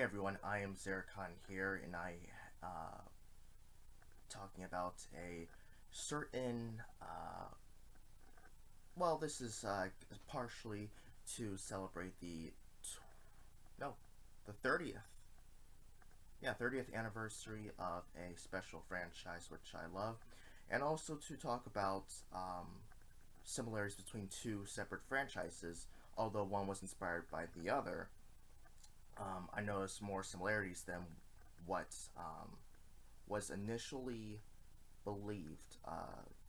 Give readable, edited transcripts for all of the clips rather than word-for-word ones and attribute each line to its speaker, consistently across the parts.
Speaker 1: everyone, I am iamxeracon here, and talking about a certain, this is partially to celebrate no, the 30th anniversary of a special franchise which I love, and also to talk about similarities between two separate franchises, although one was inspired by the other. I noticed more similarities than what was initially believed,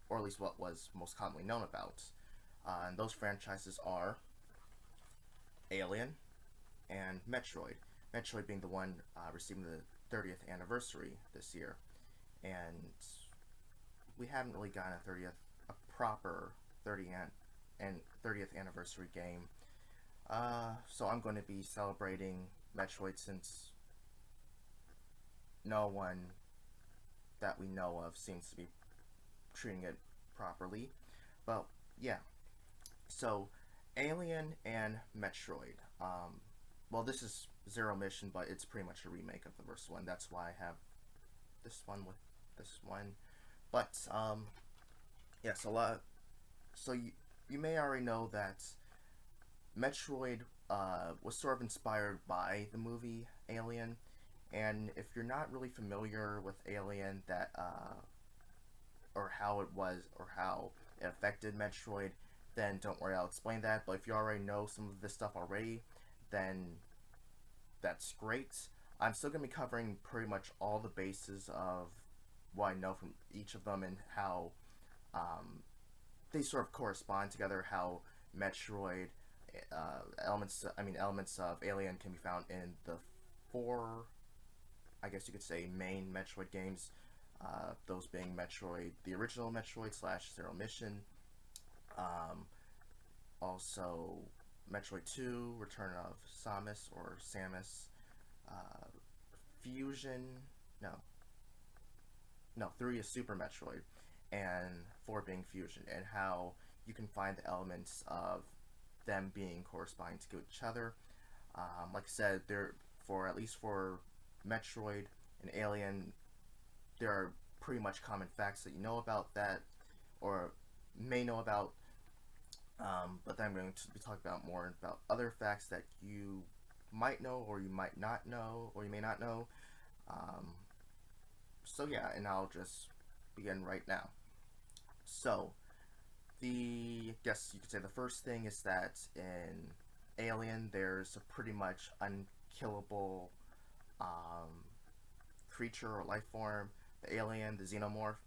Speaker 1: or at least what was most commonly known about. And those franchises are Alien and Metroid. Metroid being the one receiving the 30th anniversary this year, and we haven't really gotten a proper 30th anniversary game. So I'm going to be celebrating Metroid since no one that we know of seems to be treating it properly. But yeah, so Alien and Metroid. This is Zero Mission, but it's pretty much a remake of the first one. That's why I have this one with this one. But yes, a lot. So you may already know that Metroid was sort of inspired by the movie Alien, and if you're not really familiar with Alien, or how it was, or how it affected Metroid, then don't worry, I'll explain that. But if you already know some of this stuff already, then that's great. I'm still going to be covering pretty much all the bases of what I know from each of them and how they sort of correspond together, how Metroid elements of Alien can be found in the four, I guess you could say, main Metroid games. Those being Metroid, the original Metroid / Zero Mission. Also, Metroid 2, Return of Samus or Samus. Fusion. No, 3 is Super Metroid, and 4 being Fusion, and how you can find the elements of them being corresponding to each other. Like I said, at least for Metroid and Alien, there are pretty much common facts that you know about that, or may know about. But then I'm going to be talking about more about other facts that you might know, or you might not know, or you may not know. So yeah, and I'll just begin right now. So, I guess you could say the first thing is that in Alien, there's a pretty much unkillable creature or life form, the alien, the xenomorph,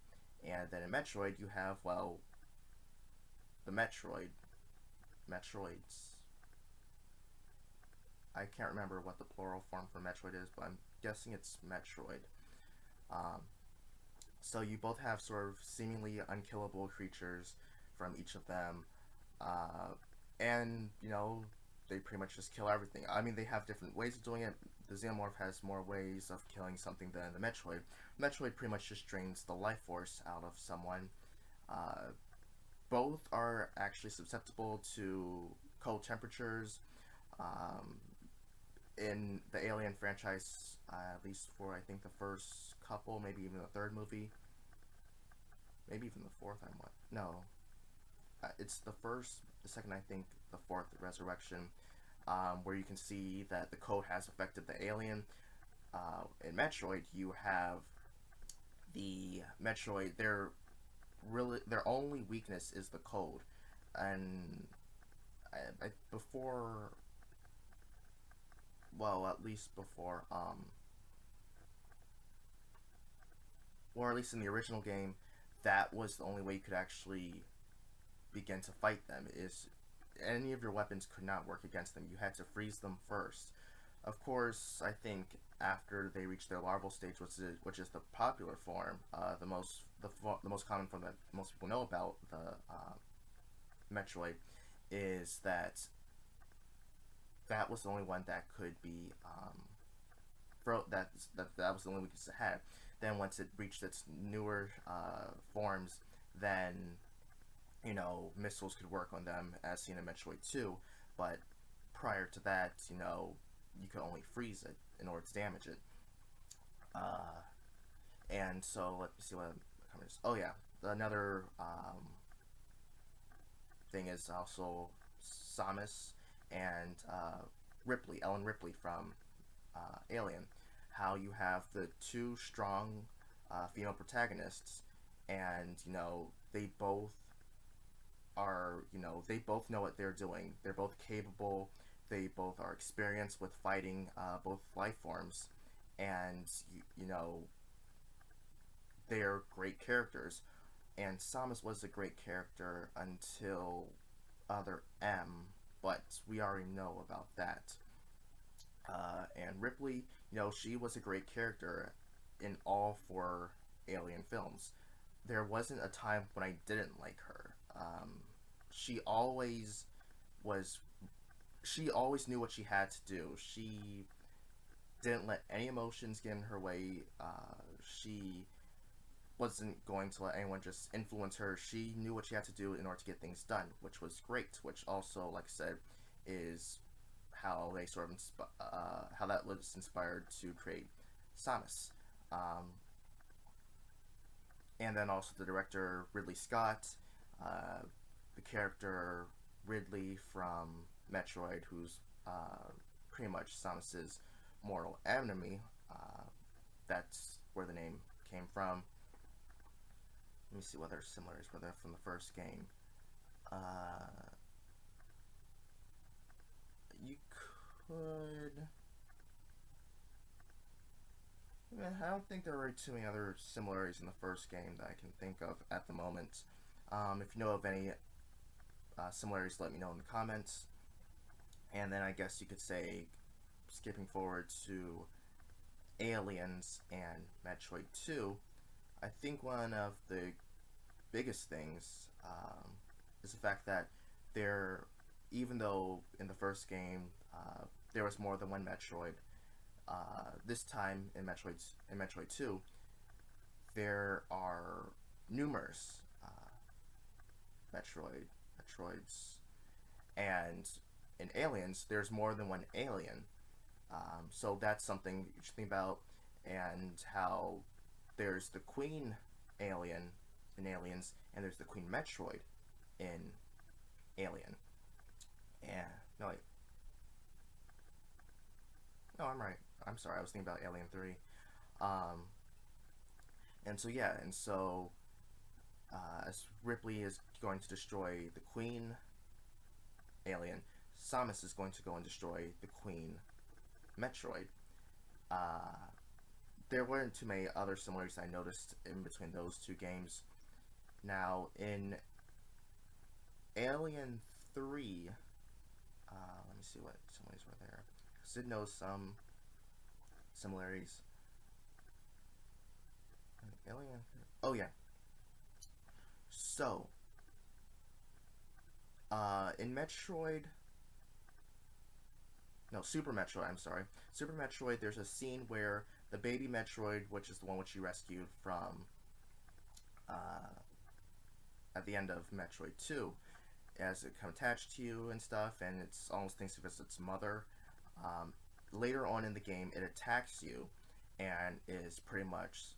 Speaker 1: and then in Metroid you have, the Metroids. I can't remember what the plural form for Metroid is, but I'm guessing it's Metroid. So you both have sort of seemingly unkillable creatures from each of them, and they pretty much just kill everything. I mean, they have different ways of doing it. The Xenomorph has more ways of killing something than the Metroid. Metroid pretty much just drains the life force out of someone. Both are actually susceptible to cold temperatures. In the Alien franchise, at least for I think the first couple, maybe even the third movie, maybe even the fourth. It's the first, the second, I think the fourth, Resurrection, where you can see that the cold has affected the alien. In Metroid, you have the Metroid. Their only weakness is the cold, and at least before, or at least in the original game, that was the only way you could actually begin to fight them. Is any of your weapons could not work against them. You had to freeze them first. Of course, I think after they reach their larval stage, which is the popular form, the most common form that most people know about the Metroid, is that was the only one that could be that was the only weakness it had. Then once it reached its newer forms, then missiles could work on them, as seen in Metroid 2. But prior to that, you could only freeze it in order to damage it. Uh, and so let me see what covers. Oh yeah, another thing is also Samus and Ripley, Ellen Ripley from Alien. How you have the two strong female protagonists, and they both are they both know what they're doing. They're both capable. They both are experienced with fighting both life forms, and they're great characters. And Samus was a great character until Other M, but we already know about that. And Ripley, she was a great character in all four Alien films. There wasn't a time when I didn't like her. She always was. She always knew what she had to do. She didn't let any emotions get in her way. She wasn't going to let anyone just influence her. She knew what she had to do in order to get things done, which was great. Which also, like I said, is how they sort of how that was inspired to create Samus. Um, and then also the director Ridley Scott, uh, the character Ridley from Metroid, who's pretty much Samus's mortal enemy. That's where the name came from. Let me see what their similarities were there from the first game. You could. I don't think there were too many other similarities in the first game that I can think of at the moment. If you know of any similarities, let me know in the comments. And then I guess you could say, skipping forward to Aliens and Metroid 2, I think one of the biggest things is the fact that there, even though in the first game there was more than one Metroid, this time in Metroid 2, there are numerous Metroids, and in Aliens, there's more than one alien. So that's something you should think about, and how there's the Queen alien in Aliens, and there's the Queen Metroid in Alien. And no, wait. No, I'm right. I'm sorry. I was thinking about Alien 3. Um, and so yeah, and so as Ripley is going to destroy the Queen alien, Samus is going to go and destroy the Queen Metroid. Uh, there weren't too many other similarities I noticed in between those two games. Now, in Alien 3, let me see what similarities were there. Sid knows some similarities. Alien. Oh yeah. So, in Metroid. No, Super Metroid, I'm sorry. Super Metroid, there's a scene where the baby Metroid, which is the one which you rescued from at the end of Metroid 2, as it come attached to you and stuff, and it's almost thinks of it as its mother. Later on in the game, it attacks you and is pretty much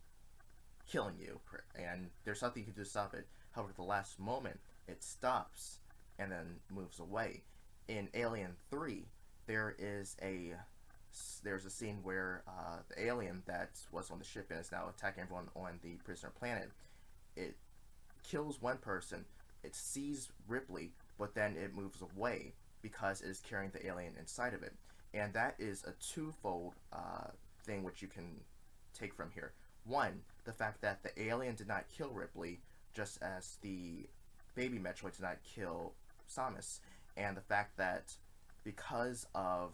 Speaker 1: killing you, and there's nothing you can do to stop it. However, at the last moment, it stops and then moves away. In Alien 3, there's a scene where the alien that was on the ship and is now attacking everyone on the prisoner planet. It kills one person, it sees Ripley, but then it moves away because it is carrying the alien inside of it. And that is a twofold thing which you can take from here. One, the fact that the alien did not kill Ripley, just as the baby Metroid did not kill Samus, and the fact that because of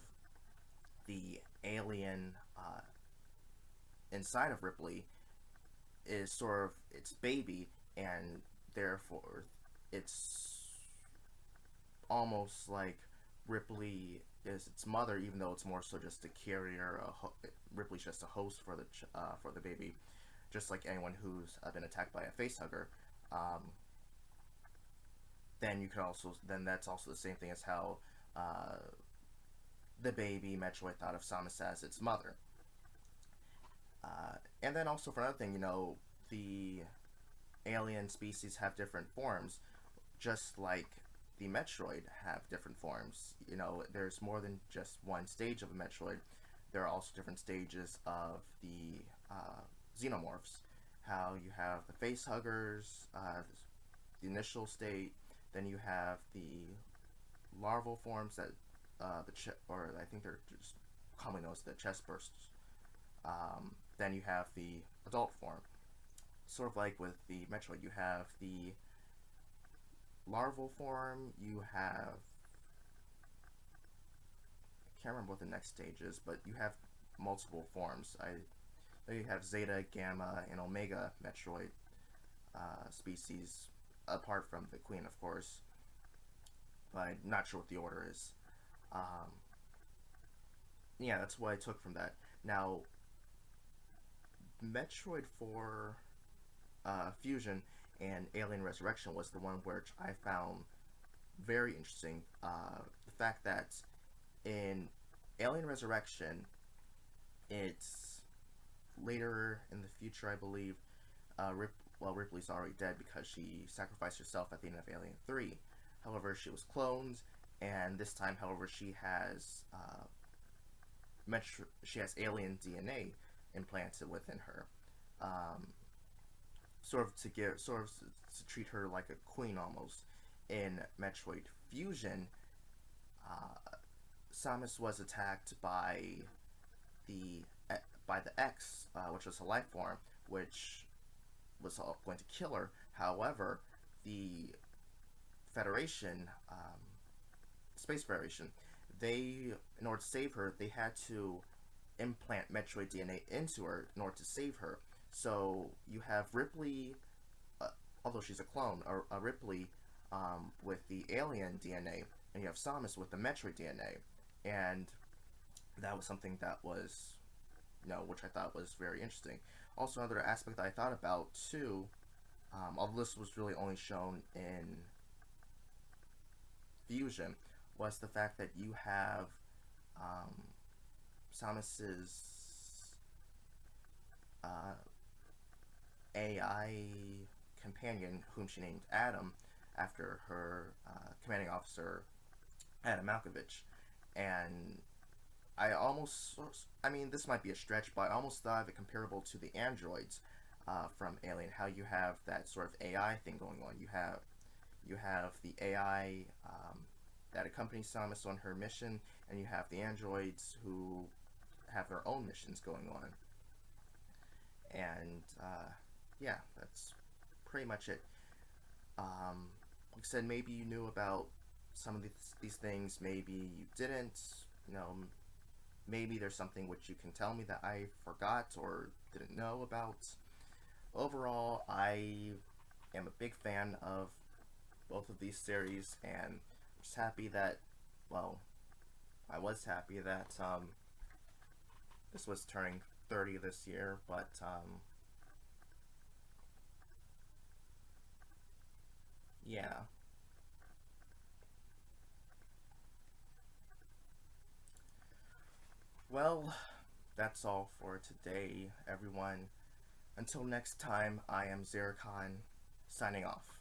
Speaker 1: the alien inside of Ripley is sort of its baby, and therefore it's almost like Ripley is its mother, even though it's more so just a carrier. Ripley's just a host for the baby, just like anyone who's been attacked by a facehugger. Then you could also then that's also the same thing as how the baby Metroid thought of Samus as its mother. And then also for another thing, the alien species have different forms, just like the Metroid have different forms. There's more than just one stage of a Metroid. There are also different stages of the xenomorphs. How you have the face huggers, the initial state, then you have the larval forms that or I think they're just commonly known as the chest bursts. Then you have the adult form. Sort of like with the Metroid, you have the larval form, you have, I can't remember what the next stage is, but you have multiple forms. You have Zeta, Gamma, and Omega Metroid species, apart from the Queen, of course, but I'm not sure what the order is. Um, yeah, that's what I took from that. Now, Metroid 4 Fusion and Alien Resurrection was the one which I found very interesting. The fact that in Alien Resurrection, it's later in the future, I believe. Ripley's already dead because she sacrificed herself at the end of Alien 3. However, she was cloned, and this time, however, she has alien DNA implanted within her, sort of to treat her like a queen almost. In Metroid Fusion, Samus was attacked the the X, which was a life form, which was going to kill her. However, the Federation, Space Federation, in order to save her, they had to implant Metroid DNA into her in order to save her. So you have Ripley, although she's a clone, Ripley with the alien DNA, and you have Samus with the Metroid DNA. And that was something that was, which I thought was very interesting. Also, another aspect that I thought about too, although this was really only shown in Fusion, was the fact that you have Samus's AI companion, whom she named Adam, after her commanding officer, Adam Malkovich. And this might be a stretch, but I almost thought of it comparable to the androids from Alien, how you have that sort of AI thing going on. You have the AI that accompanies Samus on her mission, and you have the androids who have their own missions going on. And yeah, that's pretty much it. Like I said, maybe you knew about some of these things, maybe you didn't. Maybe there's something which you can tell me that I forgot or didn't know about. Overall, I am a big fan of both of these series, and I'm just happy that, I was happy that this was turning 30 this year, but yeah. Well, that's all for today, everyone. Until next time, I am Xeracon, signing off.